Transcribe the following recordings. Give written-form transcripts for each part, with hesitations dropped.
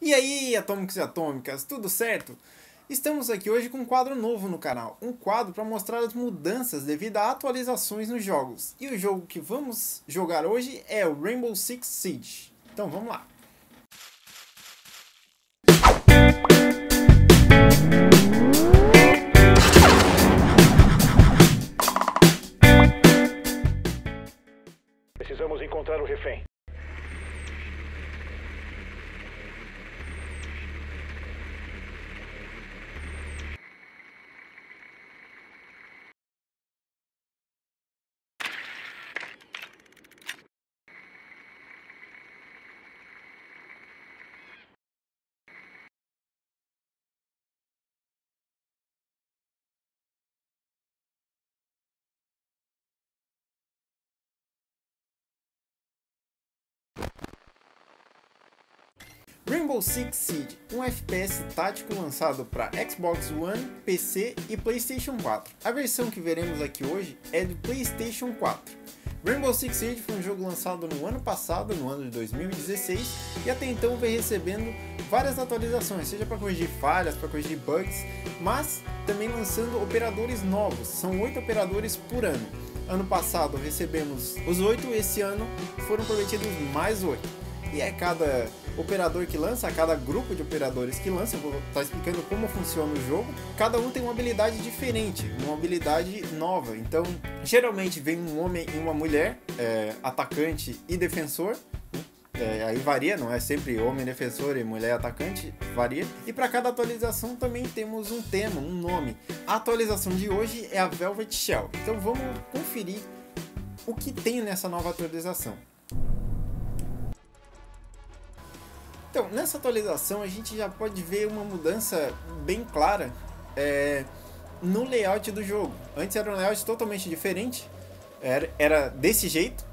E aí, atômicos e atômicas, tudo certo? Estamos aqui hoje com um quadro novo no canal, um quadro para mostrar as mudanças devido a atualizações nos jogos. E o jogo que vamos jogar hoje é o Rainbow Six Siege. Então vamos lá. Precisamos encontrar o refém. Rainbow Six Siege, um FPS tático lançado para Xbox One, PC e PlayStation 4. A versão que veremos aqui hoje é do PlayStation 4. Rainbow Six Siege foi um jogo lançado no ano passado, no ano de 2016, e até então vem recebendo várias atualizações, seja para corrigir falhas, para corrigir bugs, mas também lançando operadores novos. São 8 operadores por ano. Ano passado recebemos os 8, esse ano foram prometidos mais 8. E é cada operador que lança, cada grupo de operadores que lança, eu vou estar explicando como funciona o jogo. Cada um tem uma habilidade diferente, uma habilidade nova. Então, geralmente vem um homem e uma mulher, atacante e defensor. Aí varia, não é sempre homem defensor e mulher atacante, varia. E para cada atualização também temos um tema, um nome. A atualização de hoje é a Velvet Shell. Então vamos conferir o que tem nessa nova atualização. Então, nessa atualização a gente já pode ver uma mudança bem clara no layout do jogo. Antes era um layout totalmente diferente, era desse jeito.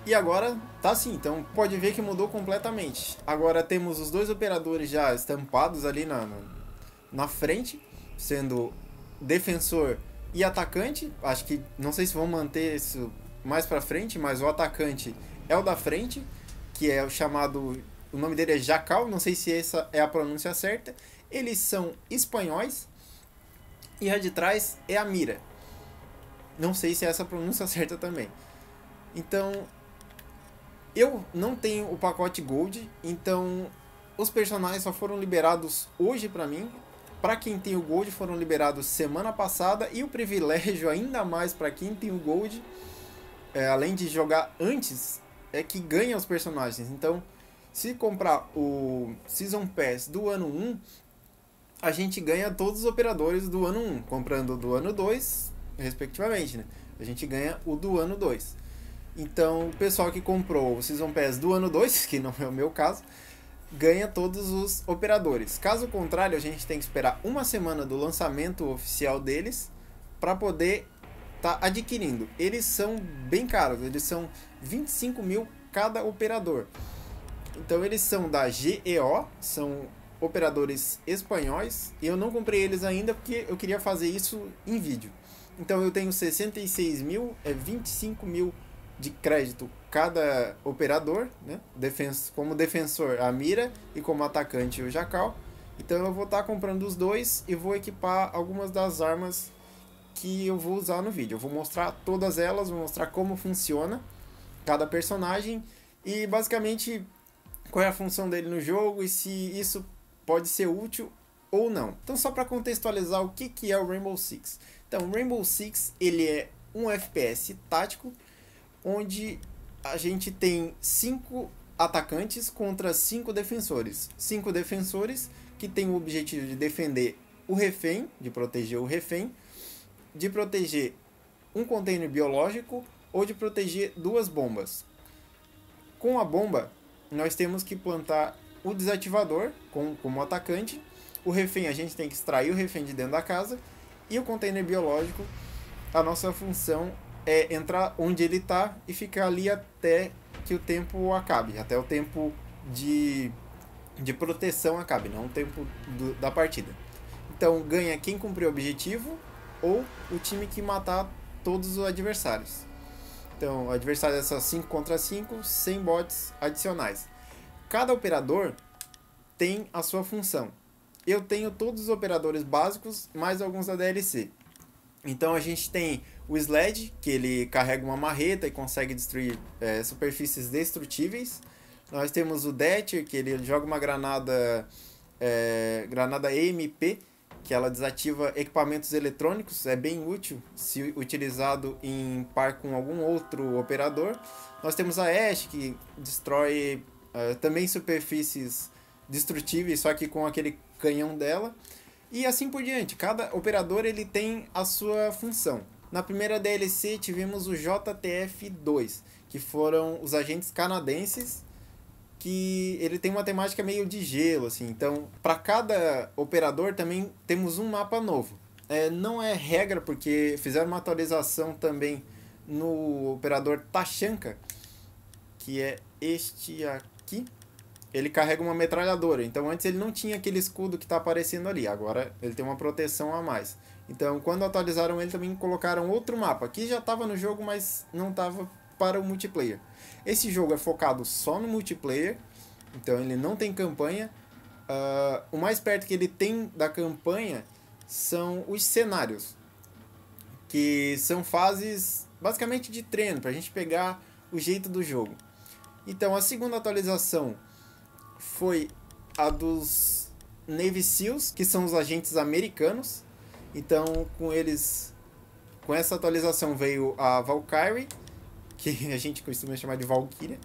E agora tá assim, então pode ver que mudou completamente. Agora temos os dois operadores já estampados ali na frente, sendo defensor e atacante. Acho que, não sei se vão manter isso mais pra frente, mas o atacante é o da frente, que é o chamado, o nome dele é Jacal, não sei se essa é a pronúncia certa. Eles são espanhóis e a de trás é a mira. Não sei se é essa a pronúncia certa também. Então, eu não tenho o pacote Gold, então os personagens só foram liberados hoje pra mim. Pra quem tem o Gold foram liberados semana passada, e o privilégio ainda mais pra quem tem o Gold, além de jogar antes, é que ganha os personagens. Então, se comprar o Season Pass do ano 1, a gente ganha todos os operadores do ano 1. Comprando do ano 2, respectivamente, né? A gente ganha o do ano 2. Então, o pessoal que comprou o Season Pass do ano 2, que não é o meu caso, ganha todos os operadores. Caso contrário, a gente tem que esperar uma semana do lançamento oficial deles para poder tá adquirindo. Eles são bem caros, eles são 25 mil cada operador. Então eles são da GEO, são operadores espanhóis, e eu não comprei eles ainda porque eu queria fazer isso em vídeo. Então eu tenho 66 mil, 25 mil de crédito cada operador, né? Como defensor a mira e como atacante o Jacal. Então eu vou estar comprando os dois e vou equipar algumas das armas que eu vou usar no vídeo. Eu vou mostrar todas elas, vou mostrar como funciona cada personagem e basicamente qual é a função dele no jogo e se isso pode ser útil ou não. Então, só para contextualizar o que é o Rainbow Six. Então, o Rainbow Six ele é um FPS tático onde a gente tem 5 atacantes contra 5 defensores. 5 defensores que têm o objetivo de defender o refém, de proteger o refém, de proteger um container biológico ou de proteger 2 bombas. Com a bomba, nós temos que plantar o desativador como atacante. O refém, a gente tem que extrair o refém de dentro da casa. E o container biológico, a nossa função é entrar onde ele está e ficar ali até que o tempo acabe. Até o tempo de proteção acabe, não o tempo da partida. Então ganha quem cumprir o objetivo ou o time que matar todos os adversários. Então, o adversário é só 5 contra 5, sem bots adicionais. cada operador tem a sua função. Eu tenho todos os operadores básicos, mais alguns da DLC. Então a gente tem o Sled, que ele carrega uma marreta e consegue destruir superfícies destrutíveis. Nós temos o Thatcher, que ele joga uma granada EMP, que ela desativa equipamentos eletrônicos. É bem útil se utilizado em par com algum outro operador. Nós temos a Ashe, que destrói também superfícies destrutíveis, só que com aquele canhão dela. E assim por diante, cada operador ele tem a sua função. Na primeira DLC tivemos o JTF-2, que foram os agentes canadenses, que ele tem uma temática meio de gelo, assim. Então, para cada operador também temos um mapa novo. Não é regra, porque fizeram uma atualização também no operador Tachanka, que é este aqui. Ele carrega uma metralhadora, então antes ele não tinha aquele escudo que está aparecendo ali, agora ele tem uma proteção a mais. Então quando atualizaram ele também colocaram outro mapa, que já estava no jogo, mas não estava para o multiplayer. Esse jogo é focado só no multiplayer, então ele não tem campanha. O mais perto que ele tem da campanha são os cenários, que são fases basicamente de treino, para a gente pegar o jeito do jogo. Então a segunda atualização foi a dos Navy SEALs, que são os agentes americanos. Então, com essa atualização veio a Valkyrie, que a gente costuma chamar de Valkyria,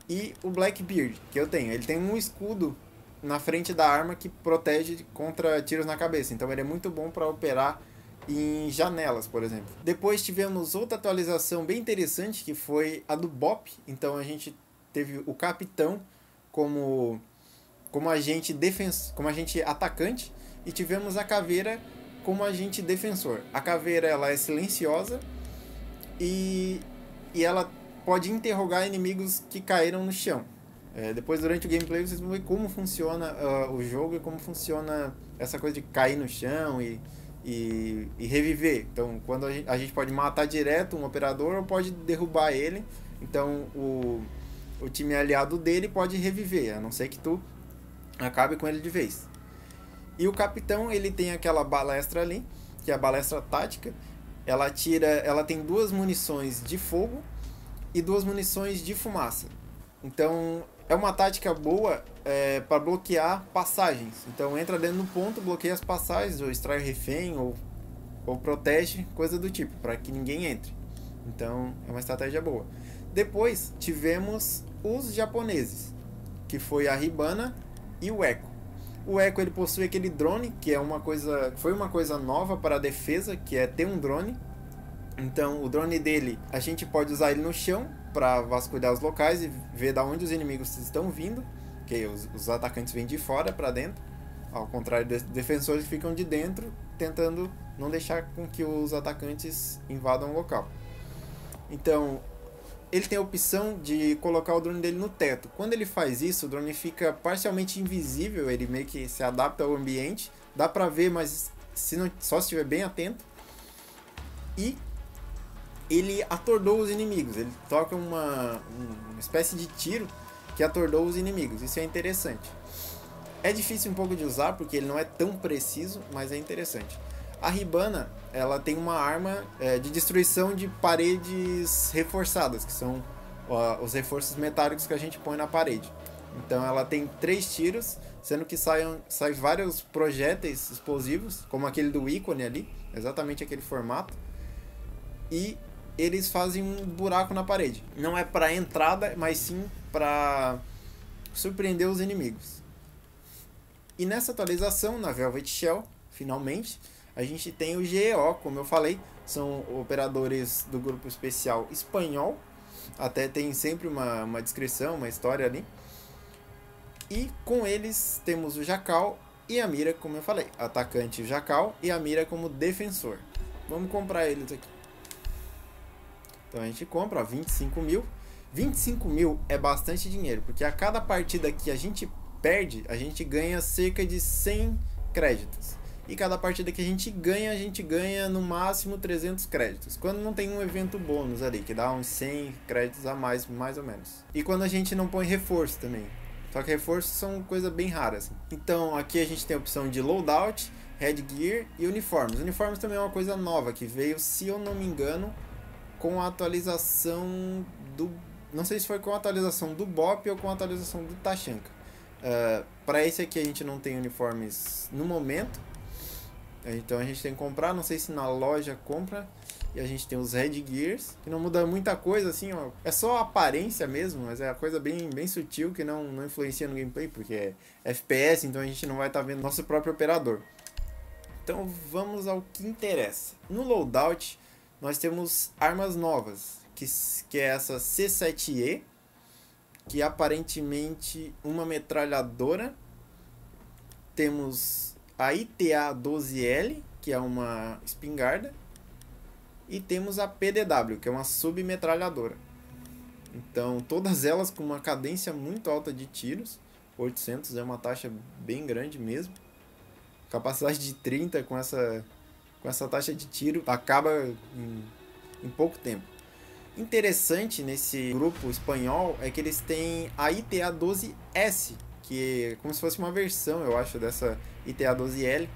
e o Blackbeard, que eu tenho. Ele tem um escudo na frente da arma que protege contra tiros na cabeça. Então, ele é muito bom para operar em janelas, por exemplo. Depois tivemos outra atualização bem interessante, que foi a do BOP. Então, a gente teve o capitão como agente atacante, e tivemos a caveira como agente defensor. A caveira ela é silenciosa e ela pode interrogar inimigos que caíram no chão. Depois, durante o gameplay, vocês vão ver como funciona o jogo e como funciona essa coisa de cair no chão e reviver. Então, quando a gente pode matar direto um operador ou pode derrubar ele. Então, o time aliado dele pode reviver, a não ser que tu acabe com ele de vez. E o capitão, ele tem aquela balestra ali, que é a balestra tática. Ela tem 2 munições de fogo e 2 munições de fumaça. Então, é uma tática boa para bloquear passagens. Então, entra dentro do ponto, bloqueia as passagens, ou extrai o refém, ou protege, coisa do tipo, para que ninguém entre. Então, é uma estratégia boa. Depois, tivemos os japoneses, que foi a Hibana e o Echo. O Echo ele possui aquele drone, que foi uma coisa nova para a defesa, que é ter um drone. Então o drone dele, a gente pode usar ele no chão para vasculhar os locais e ver de onde os inimigos estão vindo, que os atacantes vêm de fora para dentro, ao contrário dos defensores que ficam de dentro, tentando não deixar com que os atacantes invadam o local. Então ele tem a opção de colocar o drone dele no teto. Quando ele faz isso, o drone fica parcialmente invisível, ele meio que se adapta ao ambiente. Dá pra ver, mas só se estiver bem atento. E ele atordou os inimigos. Ele toca uma espécie de tiro que atordou os inimigos. Isso é interessante. É difícil um pouco de usar, porque ele não é tão preciso, mas é interessante. A Hibana, ela tem uma arma de destruição de paredes reforçadas, que são os reforços metálicos que a gente põe na parede. Então ela tem 3 tiros, sendo que saem vários projéteis explosivos, como aquele do ícone ali, exatamente aquele formato. E eles fazem um buraco na parede. Não é para entrada, mas sim para surpreender os inimigos. E nessa atualização, na Velvet Shell, finalmente, a gente tem o GEO, como eu falei, são operadores do grupo especial espanhol, até tem sempre uma descrição, uma história ali. E com eles temos o Jackal e a Mira, como eu falei, atacante Jackal e a Mira como defensor. Vamos comprar eles aqui. Então a gente compra, ó, 25 mil. 25 mil é bastante dinheiro, porque a cada partida que a gente perde, a gente ganha cerca de 100 créditos. E cada partida que a gente ganha no máximo 300 créditos. Quando não tem um evento bônus ali, que dá uns 100 créditos a mais ou menos. E quando a gente não põe reforço também. Só que reforços são coisa bem raras. Assim. Então aqui a gente tem a opção de loadout, headgear e uniformes. Uniformes também é uma coisa nova que veio, se eu não me engano, com a atualização do... Não sei se foi com a atualização do BOP ou com a atualização do Tachanka. Para esse aqui a gente não tem uniformes no momento. Então a gente tem que comprar, não sei se na loja compra. E a gente tem os headgears, que não muda muita coisa, assim, ó. É só a aparência mesmo, mas é a coisa bem sutil que não influencia no gameplay, porque é FPS, então a gente não vai estar vendo nosso próprio operador. Então vamos ao que interessa. No loadout, nós temos armas novas, que é essa C7E, que é aparentemente uma metralhadora. Temos a ITA-12L, que é uma espingarda. E temos a PDW, que é uma submetralhadora. Então, todas elas com uma cadência muito alta de tiros. 800 é uma taxa bem grande mesmo. Capacidade de 30 com essa taxa de tiro acaba em pouco tempo. Interessante nesse grupo espanhol é que eles têm a ITA-12S, que é como se fosse uma versão, eu acho, dessa ITA-12L.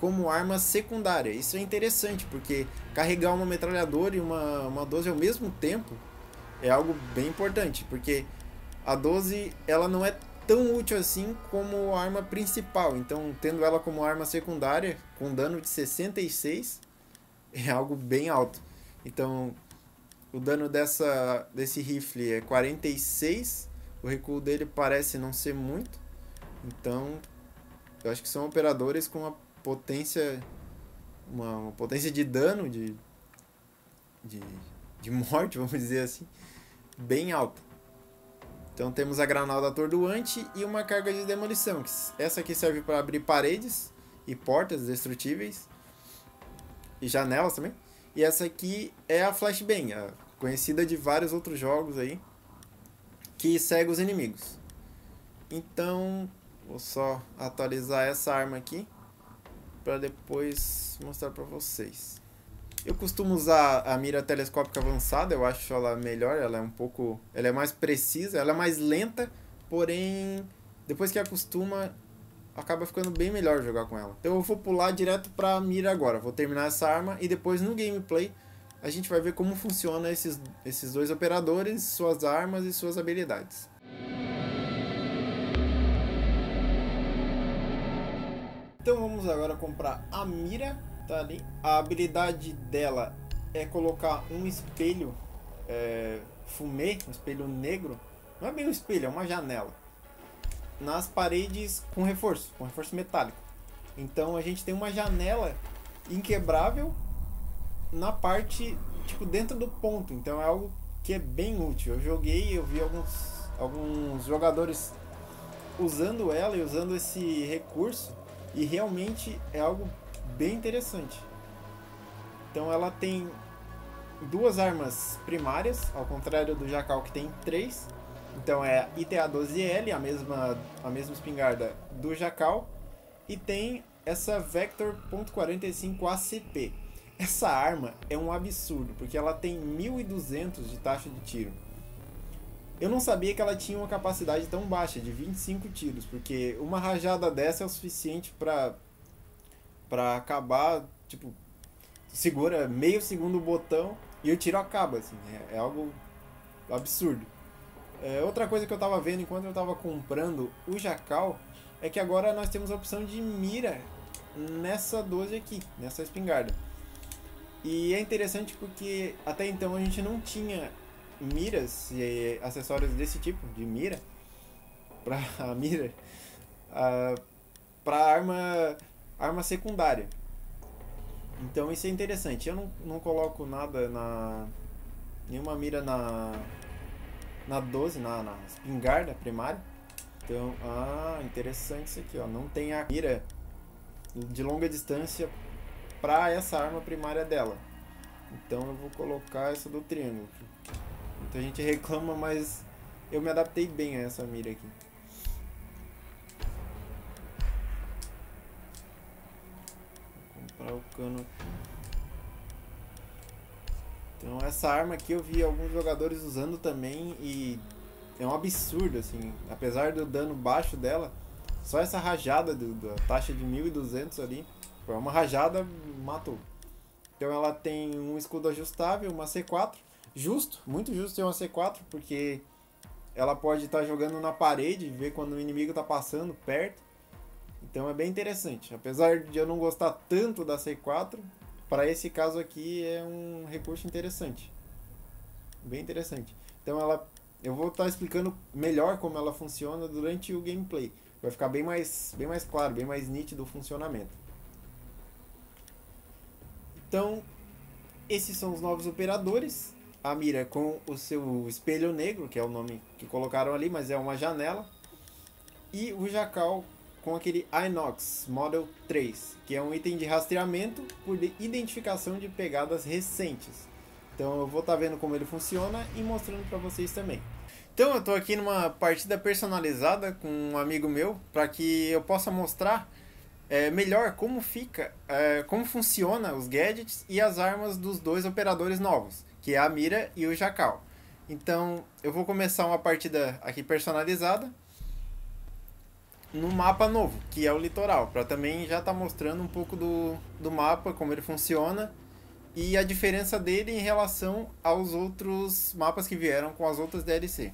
Como arma secundária. Isso é interessante, porque carregar uma metralhadora e uma 12 ao mesmo tempo é algo bem importante, porque a 12 ela não é tão útil assim como arma principal, então tendo ela como arma secundária com dano de 66 é algo bem alto. Então o dano desse rifle é 46, o recuo dele parece não ser muito, então eu acho que são operadores com uma potência de dano, de morte, vamos dizer assim, bem alta. Então temos a granada atordoante e uma carga de demolição. Essa aqui serve para abrir paredes e portas destrutíveis e janelas também. E essa aqui é a flashbang, conhecida de vários outros jogos aí, que cega os inimigos. Então vou só atualizar essa arma aqui para depois mostrar para vocês. Eu costumo usar a mira telescópica avançada, eu acho ela melhor, ela é mais precisa, ela é mais lenta, porém depois que acostuma acaba ficando bem melhor jogar com ela. Então eu vou pular direto para a mira agora, vou terminar essa arma e depois no gameplay a gente vai ver como funciona esses dois operadores, suas armas e suas habilidades. Então vamos agora comprar a mira, tá ali. A habilidade dela é colocar um espelho fumê, um espelho negro. Não é bem um espelho, é uma janela. Nas paredes com reforço metálico. Então a gente tem uma janela inquebrável na parte, tipo, dentro do ponto. Então é algo que é bem útil. Eu vi alguns jogadores usando ela e usando esse recurso. E realmente é algo bem interessante. Então ela tem duas armas primárias, ao contrário do Jackal que tem 3. Então é a ITA-12L, a mesma espingarda do Jackal. E tem essa Vector .45 ACP. Essa arma é um absurdo, porque ela tem 1200 de taxa de tiro. Eu não sabia que ela tinha uma capacidade tão baixa, de 25 tiros, porque uma rajada dessa é o suficiente pra acabar, tipo, segura meio segundo o botão e o tiro acaba, assim, é algo absurdo. Outra coisa que eu tava vendo enquanto eu tava comprando o Jackal, é que agora nós temos a opção de mira nessa 12 aqui, nessa espingarda. E é interessante porque até então a gente não tinha miras e acessórios desse tipo de mira para mira para arma secundária. Então isso é interessante. Eu não coloco nada nenhuma mira na 12, na espingarda primária. Então, interessante isso aqui, ó. Não tem a mira de longa distância para essa arma primária dela. Então eu vou colocar essa do triângulo. Muita gente reclama, mas eu me adaptei bem a essa mira aqui. Vou comprar o cano aqui. Então essa arma aqui eu vi alguns jogadores usando também e é um absurdo, assim. Apesar do dano baixo dela, só essa rajada da taxa de 1200 ali, foi uma rajada, matou. Então ela tem um escudo ajustável, uma C4. Justo, muito justo ter uma C4, porque ela pode estar jogando na parede, ver quando o inimigo está passando perto. Então é bem interessante. Apesar de eu não gostar tanto da C4, para esse caso aqui é um recurso interessante. Bem interessante. Então eu vou estar explicando melhor como ela funciona durante o gameplay. Vai ficar bem mais claro, bem mais nítido o funcionamento. Então, esses são os novos operadores. A mira com o seu espelho negro, que é o nome que colocaram ali, mas é uma janela. E o jacal com aquele Inox Model 3, que é um item de rastreamento por identificação de pegadas recentes. Então eu vou estar vendo como ele funciona e mostrando para vocês também. Então eu estou aqui numa partida personalizada com um amigo meu, para que eu possa mostrar melhor como como funciona os gadgets e as armas dos dois operadores novos, que é a mira e o jacal. Então eu vou começar uma partida aqui personalizada no mapa novo, que é o litoral, para também já estar mostrando um pouco do mapa, como ele funciona e a diferença dele em relação aos outros mapas que vieram com as outras DLC.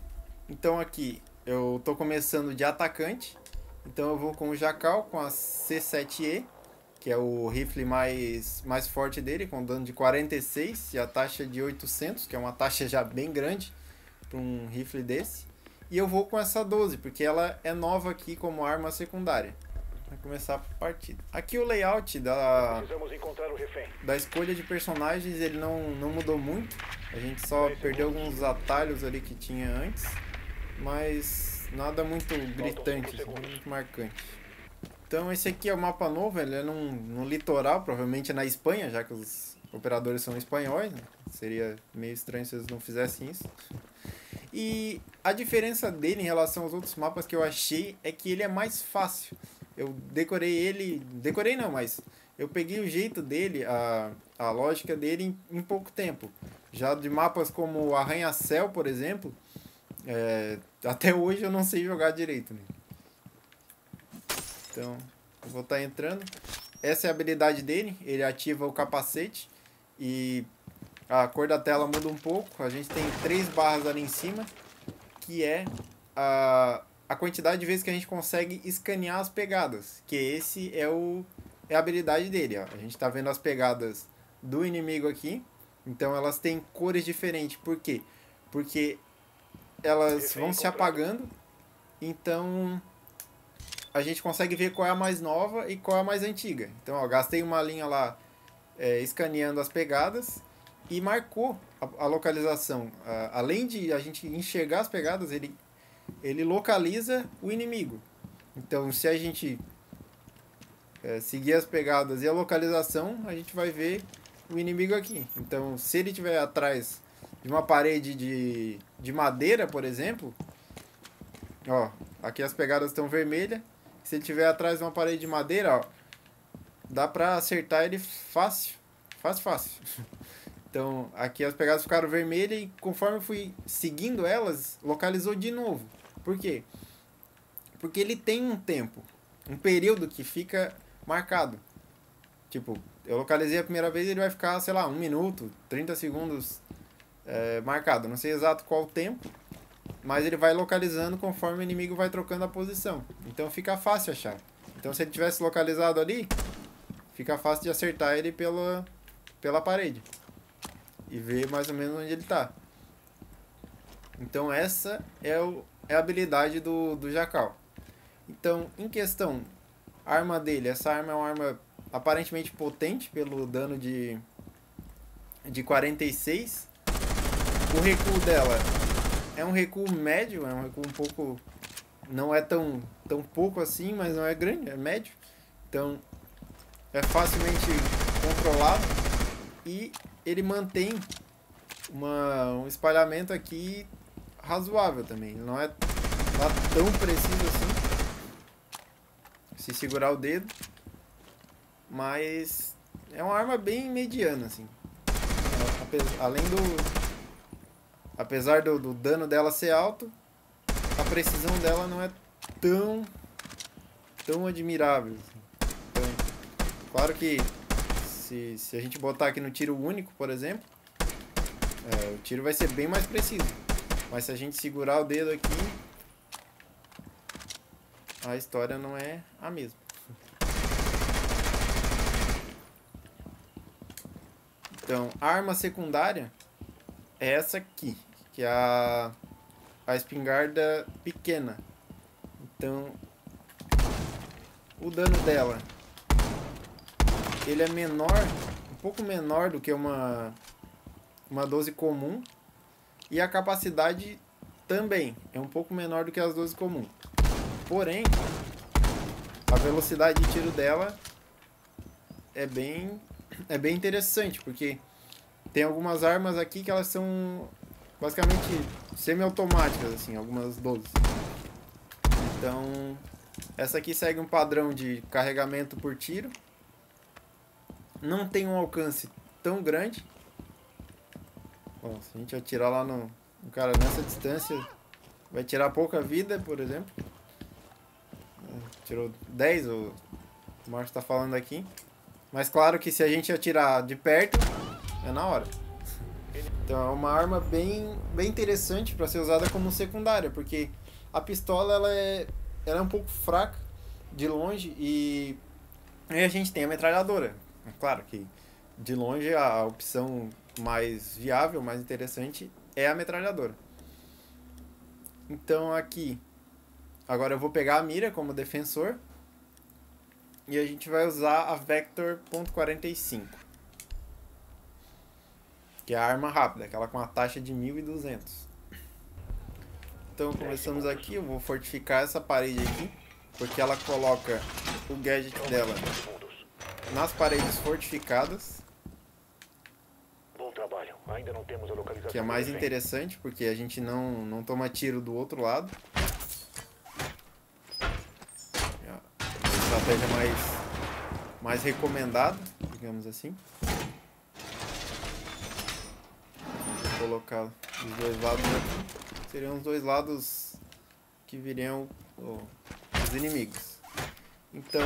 Então aqui eu estou começando de atacante, então eu vou com o jacal, com a C7E, que é o rifle mais forte dele, com dano de 46 e a taxa de 800, que é uma taxa já bem grande para um rifle desse. E eu vou com essa 12, porque ela é nova aqui como arma secundária. Vai começar a partida. Aqui o layout da escolha de personagens, ele não mudou muito. A gente só perdeu alguns atalhos ali que tinha antes. Mas nada muito gritante, assim, muito marcante. Então esse aqui é o mapa novo, ele é no litoral, provavelmente na Espanha, já que os operadores são espanhóis, né? Seria meio estranho se eles não fizessem isso. E a diferença dele em relação aos outros mapas que eu achei é que ele é mais fácil. Eu decorei não, mas eu peguei o jeito dele, a lógica dele em pouco tempo. Já de mapas como Arranha-Céu, por exemplo, até hoje eu não sei jogar direito, né? Então, eu vou estar entrando. Essa é a habilidade dele, ele ativa o capacete e a cor da tela muda um pouco. A gente tem 3 barras ali em cima, que é a quantidade de vezes que a gente consegue escanear as pegadas, que esse é a habilidade dele, ó. A gente está vendo as pegadas do inimigo aqui, então elas têm cores diferentes. Por quê? Porque elas vão se apagando, então a gente consegue ver qual é a mais nova e qual é a mais antiga. Então, ó, gastei uma linha lá escaneando as pegadas e marcou a localização. Além de a gente enxergar as pegadas, ele localiza o inimigo. Então, se a gente seguir as pegadas e a localização, a gente vai ver o inimigo aqui. Então, se ele estiver atrás de uma parede de madeira, por exemplo, ó, aqui as pegadas estão vermelhas. Se ele estiver atrás de uma parede de madeira, ó, dá pra acertar ele fácil. Fácil. Então, aqui as pegadas ficaram vermelhas e conforme eu fui seguindo elas, localizou de novo. Por quê? Porque ele tem um tempo, um período que fica marcado. Tipo, eu localizei a primeira vez, ele vai ficar, sei lá, 1 minuto, 30 segundos marcado. Não sei exato qual o tempo, mas ele vai localizando conforme o inimigo vai trocando a posição. Então fica fácil achar. Então se ele tivesse localizado ali, fica fácil de acertar ele pela parede e ver mais ou menos onde ele está. Então essa é a habilidade do jacal. Então, em questão, a arma dele, essa arma é uma arma aparentemente potente pelo dano de 46. O recuo dela é um recuo médio, é um recuo um pouco, não é tão pouco assim, mas não é grande, é médio. Então é facilmente controlado e ele mantém um espalhamento aqui razoável também. Ele não é tão preciso assim, se segurar o dedo, mas é uma arma bem mediana assim. Apesar do dano dela ser alto, a precisão dela não é tão admirável. Então, claro que se a gente botar aqui no tiro único, por exemplo, o tiro vai ser bem mais preciso. Mas se a gente segurar o dedo aqui, a história não é a mesma. Então, a arma secundária é essa aqui, que é a espingarda pequena. Então, o dano dela, ele é menor, um pouco menor do que uma 12 comum. E a capacidade também é um pouco menor do que as 12 comum. Porém, a velocidade de tiro dela é bem interessante, porque tem algumas armas aqui que elas são basicamente semi-automáticas, assim, algumas 12. Então, essa aqui segue um padrão de carregamento por tiro. Não tem um alcance tão grande. Bom, se a gente atirar lá no cara nessa distância, vai tirar pouca vida, por exemplo. Tirou 10, o Marcos está falando aqui. Mas claro que se a gente atirar de perto, é na hora. Então é uma arma bem interessante para ser usada como secundária, porque a pistola ela é um pouco fraca de longe e aí a gente tem a metralhadora. É claro que de longe a opção mais viável, mais interessante é a metralhadora. Então aqui, agora eu vou pegar a mira como defensor e a gente vai usar a Vector .45, que é a arma rápida, aquela com a taxa de 1200. Então começamos aqui, eu vou fortificar essa parede aqui, porque ela coloca o gadget dela nas paredes fortificadas, ainda não temos a localização, que é mais interessante, porque a gente não toma tiro do outro lado. É uma estratégia mais recomendada, digamos assim. Vou colocar os dois lados aqui. Seriam os dois lados que viriam os inimigos. Então,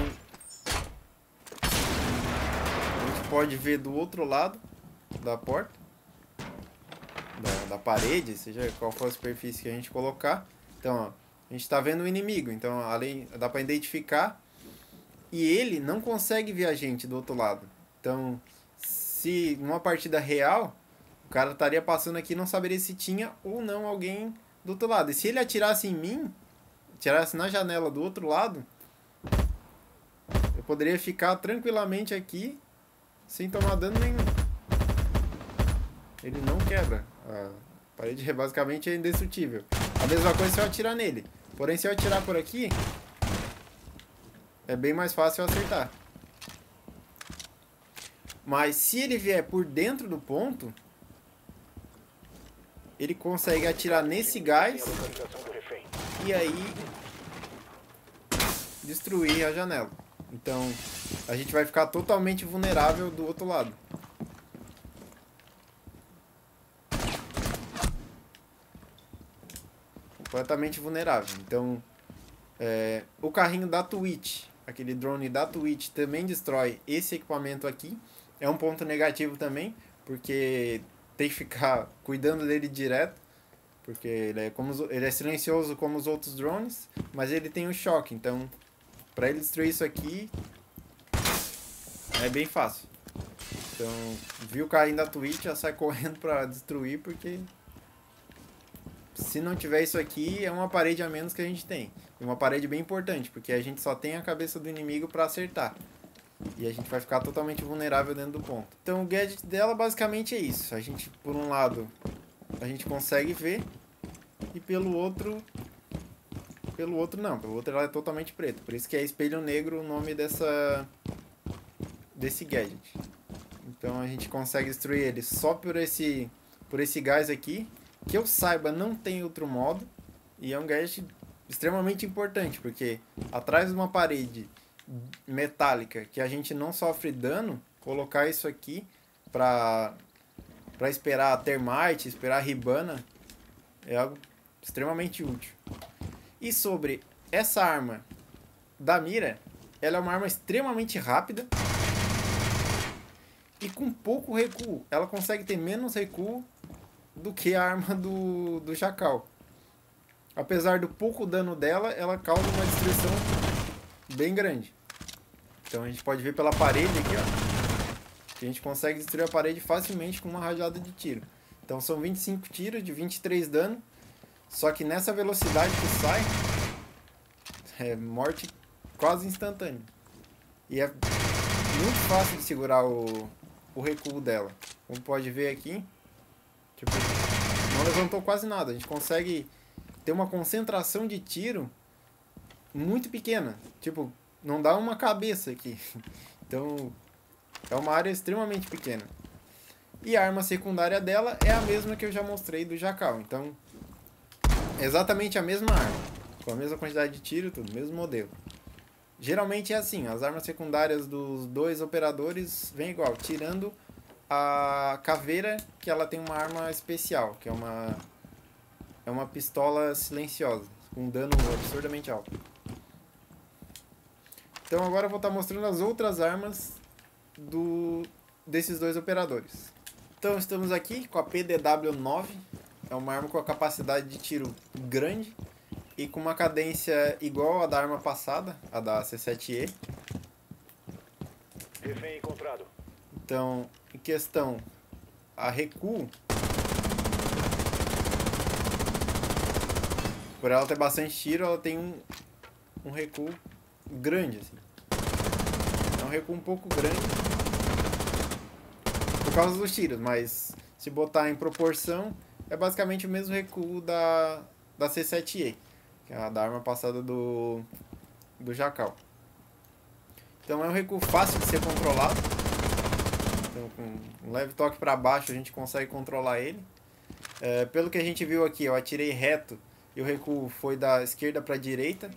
a gente pode ver do outro lado da porta, da parede, seja qual for a superfície que a gente colocar. Então, ó, a gente está vendo o inimigo, então além dá para identificar, e ele não consegue ver a gente do outro lado. Então, se numa partida real, o cara estaria passando aqui e não saberia se tinha ou não alguém do outro lado. E se ele atirasse em mim, atirasse na janela do outro lado, eu poderia ficar tranquilamente aqui sem tomar dano nenhum. Ele não quebra. A parede basicamente é indestrutível. A mesma coisa se eu atirar nele. Porém, se eu atirar por aqui, é bem mais fácil eu acertar. Mas se ele vier por dentro do ponto, ele consegue atirar nesse gás e aí destruir a janela. Então a gente vai ficar totalmente vulnerável do outro lado. Completamente vulnerável. Então o carrinho da Twitch, aquele drone da Twitch, também destrói esse equipamento aqui. É um ponto negativo também, porque tem que ficar cuidando dele direto, porque ele é silencioso como os outros drones, mas ele tem um choque. Então, para ele destruir isso aqui, é bem fácil. Então, viu o carrinho da Twitch, já sai correndo para destruir, porque se não tiver isso aqui, é uma parede a menos que a gente tem. E uma parede bem importante, porque a gente só tem a cabeça do inimigo para acertar. E a gente vai ficar totalmente vulnerável dentro do ponto. Então o gadget dela basicamente é isso. A gente, por um lado, a gente consegue ver. E pelo outro não. Pelo outro ela é totalmente preta. Por isso que é espelho negro o nome desse gadget. Então a gente consegue destruir ele só por esse gás aqui. Que eu saiba, não tem outro modo. E é um gadget extremamente importante, porque atrás de uma parede metálica que a gente não sofre dano, colocar isso aqui pra esperar a termite, esperar a ribana, é algo extremamente útil. E sobre essa arma da mira, ela é uma arma extremamente rápida e com pouco recuo. Ela consegue ter menos recuo do que a arma do Jackal. Apesar do pouco dano dela, ela causa uma destruição bem grande. Então a gente pode ver pela parede aqui, ó, que a gente consegue destruir a parede facilmente com uma rajada de tiro. Então são 25 tiros de 23 dano. Só que nessa velocidade que sai, é morte quase instantânea. E é muito fácil de segurar o recuo dela. Como pode ver aqui, tipo, não levantou quase nada. A gente consegue ter uma concentração de tiro muito pequena. Tipo, não dá uma cabeça aqui. Então, é uma área extremamente pequena. E a arma secundária dela é a mesma que eu já mostrei do Jackal. Então, é exatamente a mesma arma. Com a mesma quantidade de tiro, tudo, mesmo modelo. Geralmente é assim, as armas secundárias dos dois operadores vêm igual, tirando a caveira, que ela tem uma arma especial, que é uma pistola silenciosa, com dano absurdamente alto. Então agora eu vou estar mostrando as outras armas desses dois operadores. Então estamos aqui com a PDW-9, é uma arma com a capacidade de tiro grande e com uma cadência igual à da arma passada, a da C7E. Refém encontrado. Então, em questão a recuo, por ela ter bastante tiro, ela tem um recuo grande, assim. É um recuo um pouco grande por causa dos tiros, mas se botar em proporção, é basicamente o mesmo recuo da C7E, que é a da arma passada do Jackal. Então é um recuo fácil de ser controlado. Então, com um leve toque para baixo a gente consegue controlar ele. Pelo que a gente viu aqui, eu atirei reto e o recuo foi da esquerda para a direita.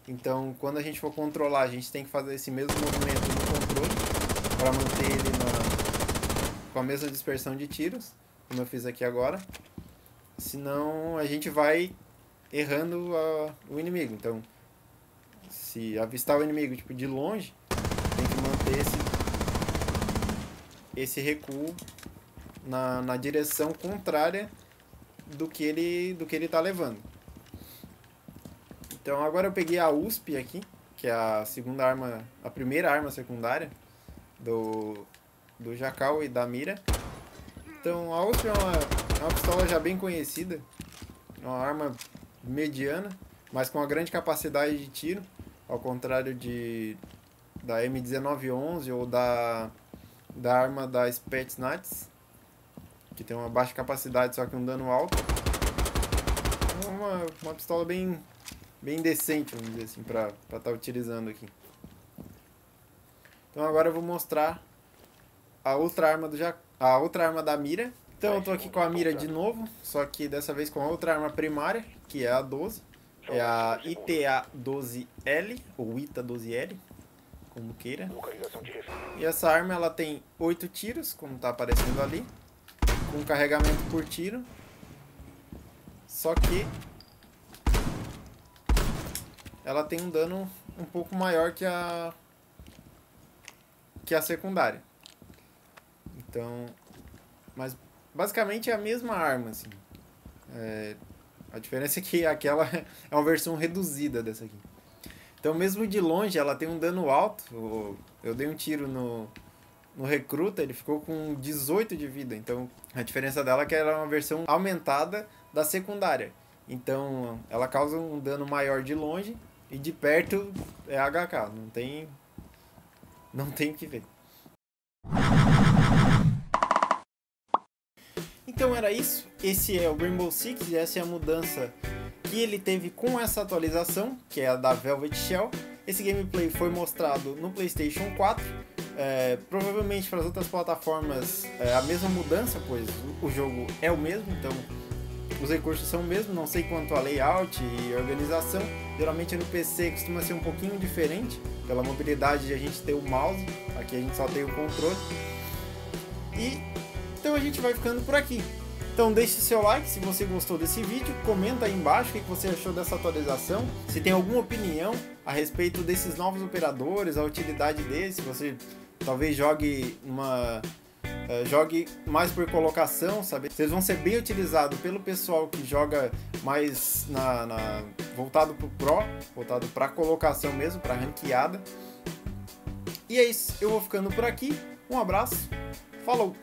Então, quando a gente for controlar, a gente tem que fazer esse mesmo movimento no controle para manter ele com a mesma dispersão de tiros, como eu fiz aqui agora. Senão a gente vai errando o inimigo. Então, se avistar o inimigo tipo, de longe, tem que manter esse recuo na direção contrária do que ele está levando. Então agora eu peguei a USP aqui, que é a segunda arma, a primeira arma secundária do Jackal e da mira. Então a USP é uma pistola já bem conhecida, é uma arma mediana, mas com uma grande capacidade de tiro, ao contrário da M1911 ou da arma da Spetsnaz, que tem uma baixa capacidade, só que um dano alto. Uma pistola bem decente, vamos dizer assim, para estar utilizando aqui. Então agora eu vou mostrar a outra arma da mira. Então eu tô aqui com a mira de novo, só que dessa vez com a outra arma primária, que é a 12. É a ITA-12L, ou ITA-12L, como queira. E essa arma ela tem 8 tiros, como está aparecendo ali, com carregamento por tiro. Só que ela tem um dano um pouco maior que a secundária. Então, mas basicamente é a mesma arma, assim. A diferença é que aquela é uma versão reduzida dessa aqui. Então, mesmo de longe, ela tem um dano alto. Eu dei um tiro no recruta, ele ficou com 18 de vida. Então, a diferença dela é que ela é uma versão aumentada da secundária. Então, ela causa um dano maior de longe e de perto é HK. Não tem o que ver. Então era isso, esse é o Rainbow Six e essa é a mudança que ele teve com essa atualização, que é a da Velvet Shell. Esse gameplay foi mostrado no PlayStation 4, provavelmente para as outras plataformas a mesma mudança, pois o jogo é o mesmo, então os recursos são os mesmos, não sei quanto a layout e organização. Geralmente no PC costuma ser um pouquinho diferente, pela mobilidade de a gente ter o mouse, aqui a gente só tem o controle. Então a gente vai ficando por aqui. Então deixe seu like se você gostou desse vídeo, comenta aí embaixo o que você achou dessa atualização, se tem alguma opinião a respeito desses novos operadores, a utilidade deles, se você talvez jogue mais por colocação, sabe? Vocês vão ser bem utilizados pelo pessoal que joga mais voltado pro Pro, voltado para colocação mesmo, para ranqueada. E é isso, eu vou ficando por aqui, um abraço, falou!